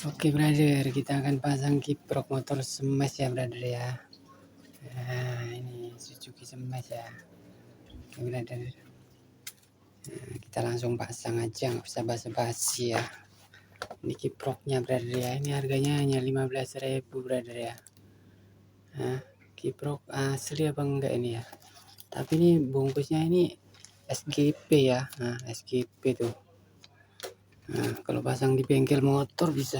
Oke brother, kita akan pasang kiprok motor Smash ya brother ya. Nah ini Suzuki Smash ya. Oke brother, nah, kita langsung pasang aja, nggak usah basa-basi ya. Ini kiproknya brother ya, ini harganya hanya 15.000 brother ya. Nah, kiprok asli apa enggak ini ya, tapi ini bungkusnya ini SGP ya. Nah SGP tuh, nah kalau pasang di bengkel motor bisa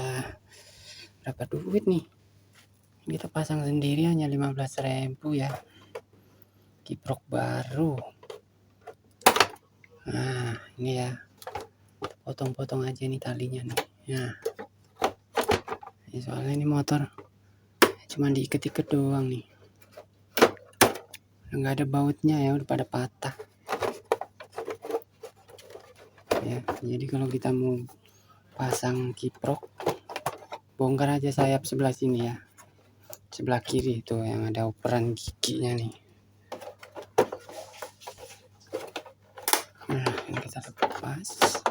berapa duit nih. Kita pasang sendiri hanya 15.000 ya, kiprok baru. Nah ini ya, potong-potong aja nih talinya nih. Nah ini soalnya ini motor cuma diikat-ikat doang nih, nggak ada bautnya ya, udah pada patah ya. Jadi kalau kita mau pasang kiprok, bongkar aja sayap sebelah sini ya, sebelah kiri itu yang ada operan giginya nih. Nah ini kita lepas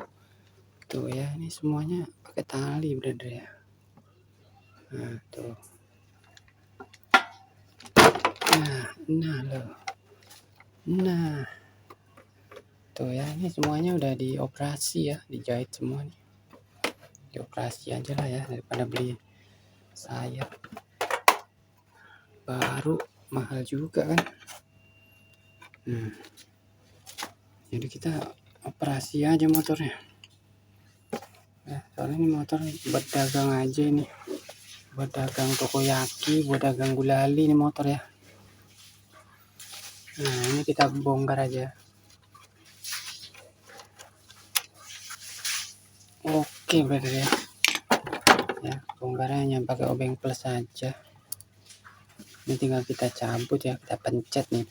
tuh ya, ini semuanya pakai tali brother ya. Nah tuh, nah loh, nah tuh ya, ini semuanya udah dioperasi ya, dijahit semua nih. Dioperasi aja lah ya, daripada beli sayap baru mahal juga kan. Jadi kita operasi aja motornya ya, soalnya ini motor buat dagang aja, ini buat dagang tokoyaki, buat dagang gulali ini motor ya. Nah ini kita bongkar aja. Oke brother ya, ya bongkarannya pakai obeng plus aja. Ini tinggal kita cabut ya, kita pencet nih,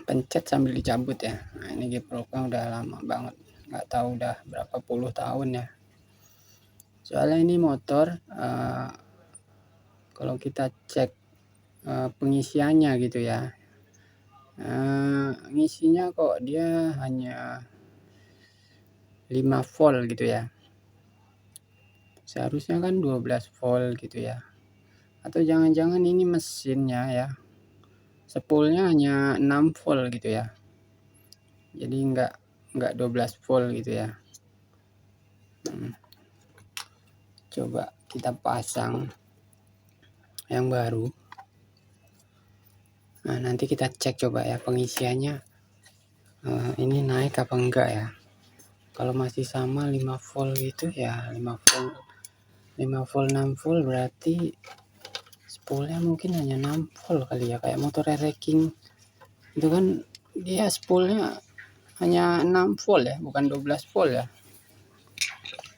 pencet sambil dicabut ya. Nah ini kiproknya udah lama banget, nggak tahu udah berapa puluh tahun ya. Soalnya ini motor kalau kita cek pengisiannya gitu ya, ngisinya kok dia hanya 5 volt gitu ya, seharusnya kan 12 volt gitu ya. Atau jangan-jangan ini mesinnya ya, spoolnya hanya 6 volt gitu ya, jadi enggak 12 volt gitu ya. Coba kita pasang yang baru. Nah nanti kita cek coba ya pengisiannya ini naik apa enggak ya. Kalau masih sama 5 volt gitu ya, 5 volt 6 volt berarti spoolnya mungkin hanya 6 volt kali ya, kayak motor racing itu kan dia spoolnya hanya 6 volt ya, bukan 12 volt ya.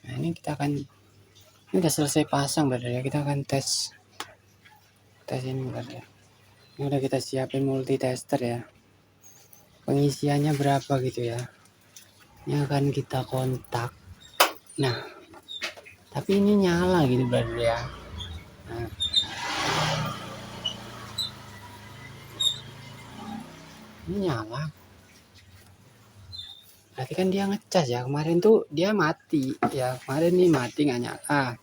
Nah ini kita akan, ini udah selesai pasang brother ya, kita akan tes ini brother ya. Ini udah kita siapin multi tester ya, pengisiannya berapa gitu ya. Ini akan kita kontak. Nah tapi ini nyala gitu brother ya. Nah, ini nyala, berarti kan dia ngecas ya. Kemarin tuh dia mati ya, kemarin nih mati nggak nyala,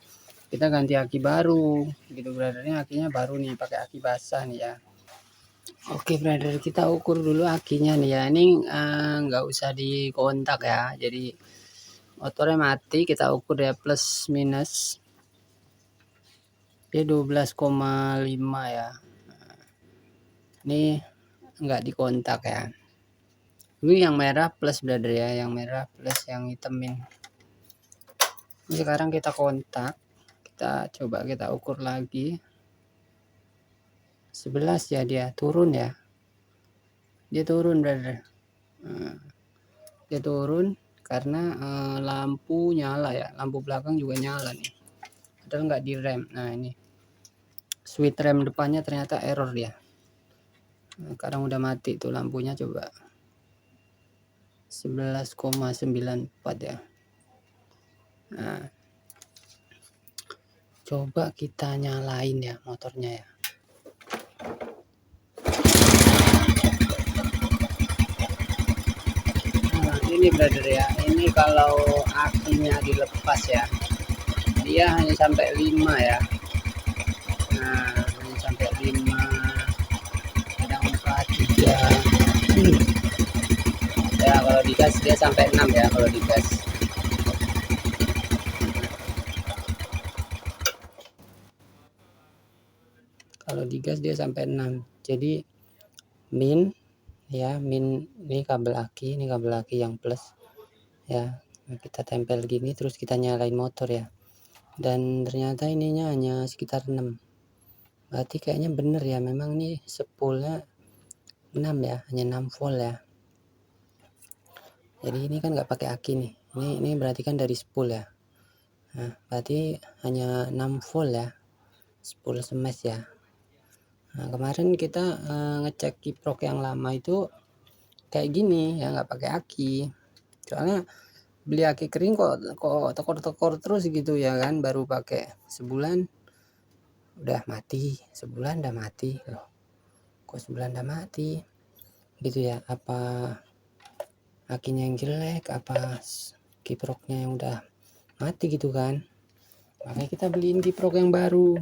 kita ganti aki baru gitu brothernya. Akinya baru nih, pakai aki basah nih ya. Oke brother, kita ukur dulu akinya nih ya. Ini nggak usah dikontak ya, jadi motornya mati, kita ukur ya plus minus dia 12,5 ya. Ini nggak dikontak ya. Ini yang merah plus brother ya, yang merah plus, yang hitamin. Ini sekarang kita kontak, kita coba kita ukur lagi. 11 ya, dia turun ya, dia turun brother. Dia turun karena lampu nyala ya, lampu belakang juga nyala nih, padahal nggak direm. Nah ini switch rem depannya ternyata error dia. Sekarang udah mati tuh lampunya, coba 11,94 ya. Nah coba kita nyalain ya motornya ya. Nah ini brother ya, ini kalau aki minyak dilepas ya, dia hanya sampai 5 ya. Nah, hanya sampai 5, kadang 4, 3. Ya kalau digas dia sampai 6 ya kalau digas. Kalau digas dia sampai 6. Jadi min ya, min ini kabel aki, yang plus ya. Nah, kita tempel gini terus kita nyalain motor ya. Dan ternyata ininya hanya sekitar 6. Berarti kayaknya bener ya, memang nih spoolnya 6 ya, hanya 6 volt ya. Jadi ini kan nggak pakai aki nih. Ini berarti kan dari spool ya. Nah, berarti hanya 6 volt ya. Spool smash ya. Nah, kemarin kita ngecek kiprok yang lama itu kayak gini ya, nggak pakai aki. Soalnya beli aki kering kok tekor-tekor terus gitu ya kan, baru pakai sebulan udah mati, sebulan udah mati loh. Kok sebulan udah mati gitu ya, apa akinya yang jelek, apa kiproknya yang udah mati gitu kan. Makanya kita beliin kiprok yang baru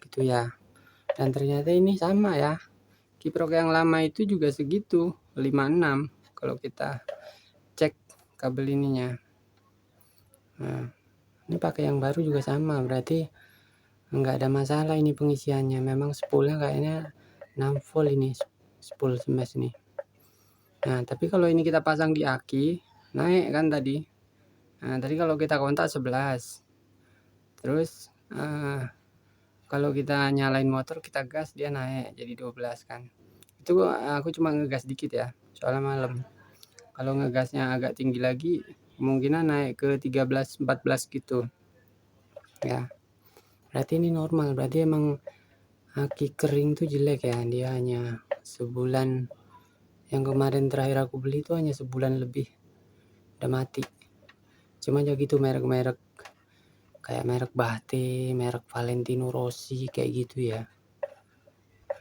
gitu ya. Dan ternyata ini sama ya, kiprok yang lama itu juga segitu 56 kalau kita cek kabel ininya. Nah, ini pakai yang baru juga sama, berarti nggak ada masalah ini pengisiannya. Memang spoolnya kayaknya 6 volt ini, spool smash nih. Nah, tapi kalau ini kita pasang di aki naik kan tadi. Nah, tadi kalau kita kontak 11, terus kalau kita nyalain motor kita gas dia naik jadi 12 kan. Itu aku cuma ngegas dikit ya, soalnya malam. Kalau ngegasnya agak tinggi lagi kemungkinan naik ke 13 14 gitu ya. Berarti ini normal, berarti emang aki kering tuh jelek ya, dia hanya sebulan. Yang kemarin terakhir aku beli itu hanya sebulan lebih udah mati. Cuma aja gitu merek-merek kayak merek Bahte, merek Valentino Rossi kayak gitu ya.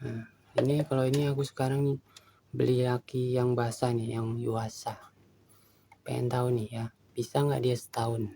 Nah, ini kalau ini aku sekarang beli aki yang basah nih, yang Yuasa. Pengen tahu nih ya, bisa nggak dia setahun?